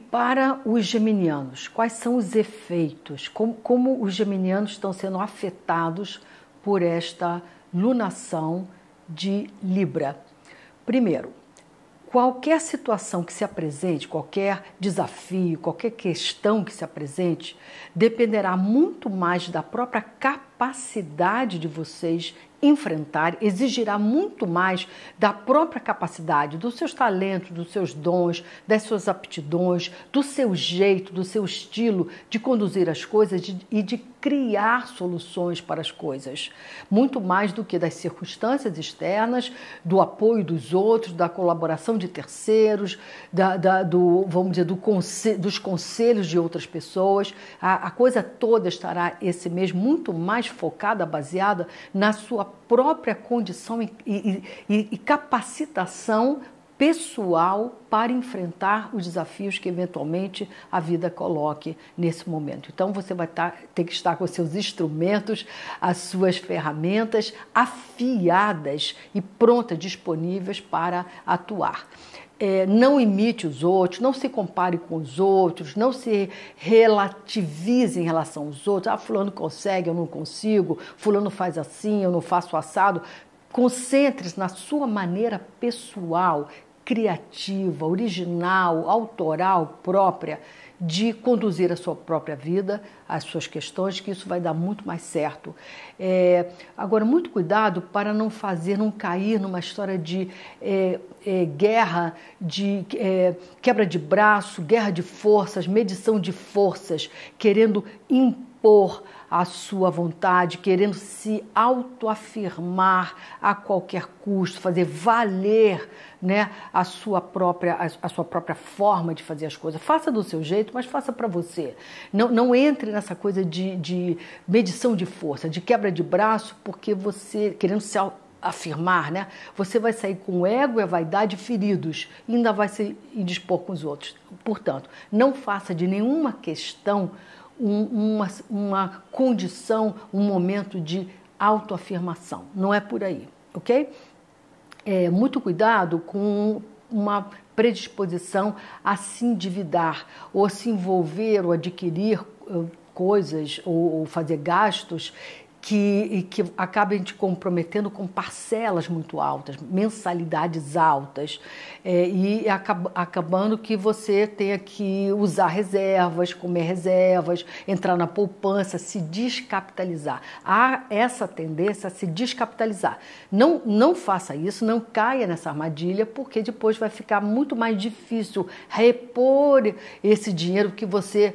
para os geminianos, quais são os efeitos? Como os geminianos estão sendo afetados por esta lunação de Libra? Primeiro, qualquer situação que se apresente, qualquer desafio, qualquer questão que se apresente, dependerá muito mais da própria capacidade de vocês enfrentar, exigirá muito mais da própria capacidade, dos seus talentos, dos seus dons, das suas aptidões, do seu jeito, do seu estilo de conduzir as coisas e de criar soluções para as coisas. Muito mais do que das circunstâncias externas, do apoio dos outros, da colaboração de terceiros, vamos dizer, dos conselhos de outras pessoas. A coisa toda estará esse mês muito mais focada, baseada na sua própria condição e capacitação pessoal para enfrentar os desafios que eventualmente a vida coloque nesse momento. Então você vai ter que estar com seus instrumentos, as suas ferramentas afiadas e prontas, disponíveis para atuar. Não imite os outros, não se compare com os outros, não se relativize em relação aos outros. Fulano consegue, eu não consigo, fulano faz assim, eu não faço assado. Concentre-se na sua maneira pessoal, criativa, original, autoral, própria, de conduzir a sua própria vida, as suas questões, que isso vai dar muito mais certo. Agora, muito cuidado para não cair numa história de guerra, de quebra de braço, guerra de forças, medição de forças, querendo impor a sua vontade, querendo se autoafirmar a qualquer custo, fazer valer, né, a sua própria forma de fazer as coisas. Faça do seu jeito, mas faça para você. Não entre nessa coisa de medição de força, de quebra de braço, porque você, querendo se afirmar, né, você vai sair com o ego e a vaidade feridos e ainda vai se indispor com os outros. Portanto, não faça de nenhuma questão uma condição, um momento de autoafirmação. Não é por aí, ok? Muito cuidado com uma predisposição a se endividar, ou a se envolver, ou adquirir coisas, ou fazer gastos que acabem te comprometendo com parcelas muito altas, mensalidades altas, e acabando que você tenha que usar reservas, comer reservas, entrar na poupança, se descapitalizar. Há essa tendência a se descapitalizar. Não faça isso, não caia nessa armadilha, porque depois vai ficar muito mais difícil repor esse dinheiro que você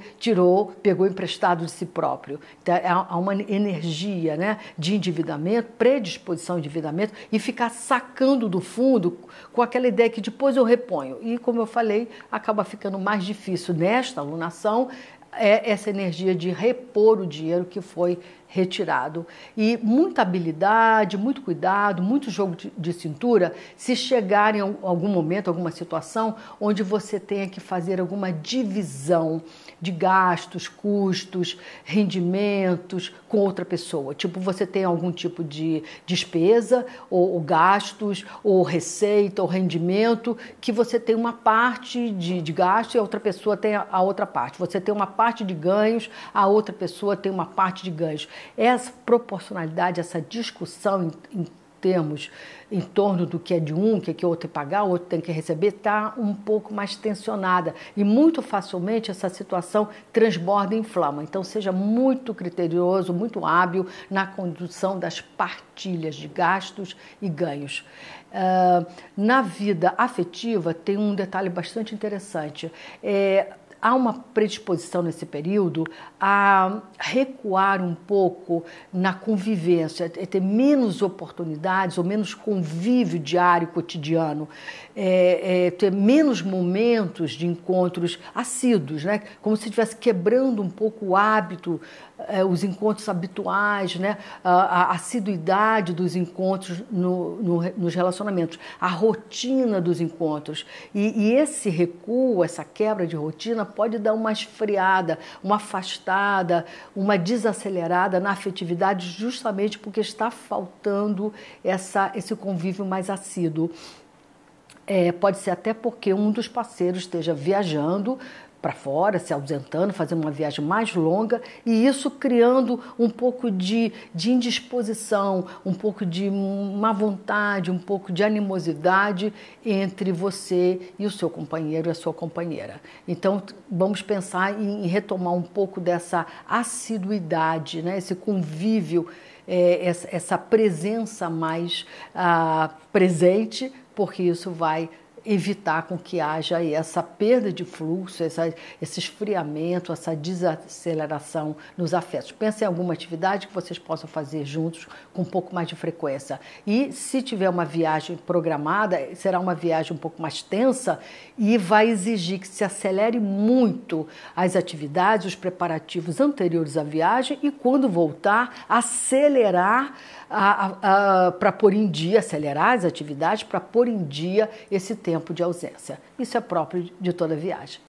pegou emprestado de si próprio. Então, há uma energia, né, de endividamento, predisposição ao endividamento, e ficar sacando do fundo com aquela ideia que depois eu reponho. E, como eu falei, acaba ficando mais difícil nesta alunação essa energia de repor o dinheiro que foi retirado. E muita habilidade, muito cuidado, muito jogo de cintura, se chegar em algum momento, alguma situação, onde você tenha que fazer alguma divisão de gastos, custos, rendimentos com outra pessoa. Tipo, você tem algum tipo de despesa, ou gastos, ou receita, ou rendimento, que você tem uma parte de gasto e a outra pessoa tem a outra parte. Você tem uma parte de ganhos, a outra pessoa tem uma parte de ganhos. Essa proporcionalidade, essa discussão em torno do que é de um, que o outro tem que pagar, o outro tem que receber, está um pouco mais tensionada. E muito facilmente essa situação transborda e inflama. Então seja muito criterioso, muito hábil na condução das partilhas de gastos e ganhos. Na vida afetiva tem um detalhe bastante interessante. Há uma predisposição nesse período a recuar um pouco na convivência, ter menos oportunidades ou menos convívio diário, cotidiano, ter menos momentos de encontros assíduos, né? Como se estivesse quebrando um pouco o hábito, os encontros habituais, né? A assiduidade dos encontros nos relacionamentos, a rotina dos encontros. E esse recuo, essa quebra de rotina pode dar uma esfriada, uma afastada, uma desacelerada na afetividade, justamente porque está faltando esse convívio mais assíduo. Pode ser até porque um dos parceiros esteja viajando para fora, se ausentando, fazendo uma viagem mais longa, e isso criando um pouco de indisposição, um pouco de má vontade, um pouco de animosidade entre você e o seu companheiro e a sua companheira. Então, vamos pensar em retomar um pouco dessa assiduidade, né? Esse convívio, essa presença mais presente, porque isso vai evitar com que haja essa perda de fluxo, esse esfriamento, essa desaceleração nos afetos. Pensem em alguma atividade que vocês possam fazer juntos com um pouco mais de frequência. E se tiver uma viagem programada, será uma viagem um pouco mais tensa e vai exigir que se acelere muito as atividades, os preparativos anteriores à viagem e quando voltar, acelerar para pôr em dia, acelerar as atividades para pôr em dia esse tempo de ausência. Isso é próprio de toda viagem.